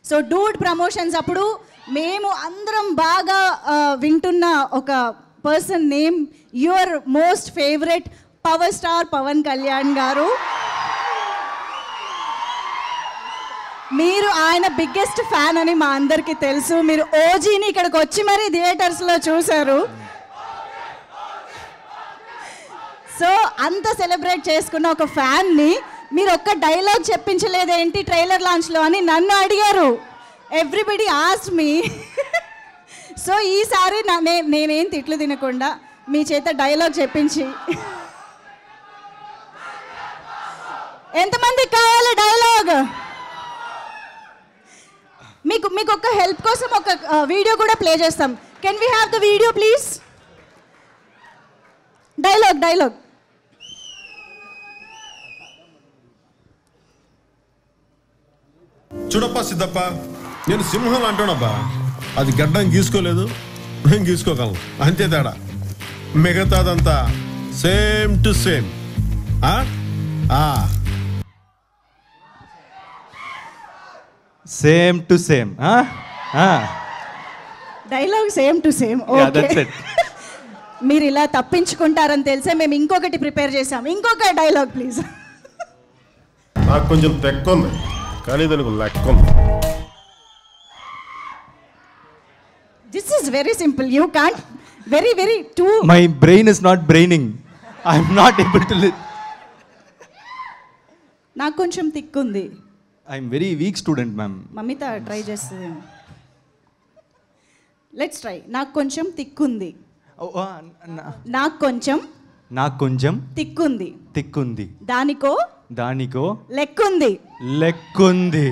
So Dude promotions అప్పుడు మేము అందరం బాగా వింటున్న ఒక person name your most favourite power star Pawan Kalyan గారు. మీరు ఆయన బిగ్గెస్ట్ ఫ్యాన్ అని మా అందరికీ తెలుసు. మీరు ఓజీని ఇక్కడికి వచ్చి మరీ థియేటర్స్లో చూశారు. సో అంత సెలబ్రేట్ చేసుకున్న ఒక ఫ్యాన్ని మీరు ఒక్క డైలాగ్ చెప్పించలేదేంటి ట్రైలర్ లాంచ్లో అని నన్ను అడిగారు. Everybody asked me. సో ఈసారి నేనేం తిట్లు తినకుండా మీ చేత డైలాగ్ చెప్పించి, ఎంతమందికి కావాలి డైలాగ్? మీకు ఒక హెల్ప్ కోసం ఒక వీడియో కూడా ప్లే చేస్తాం. Can we have the video please? Dialogue చూడప్పా సిద్ధప్ప, నేను సింహం అంటానబ్బా. అది గడ్డం గీసుకోలేదు, నేను గీసుకోగలను, అంతే తేడా. మిగతాదంతా same to same. Same to same. Dialogue same to same. మీరు ఇలా తప్పించుకుంటారని తెలిసే మేము ఇంకొకటి ప్రిపేర్ చేసాం. ఇంకొక డైలాగ్ ప్లీజ్. నాకు కొంచెం తెక్కుంది కానీ దానికి లెక్క ఉంది. This is very simple. You can't very too. My brain is not braining. I'm not able to live. నాకు కొంచెం తిక్కుంది. I'm very weak student ma'am. Mamitha try చేస్తుంది. Let's try. నాకు కొంచెం తిక్కుంది. నాకు కొంచెం తిక్కుంది. దానికో లెక్కుంది. లెక్కుంది.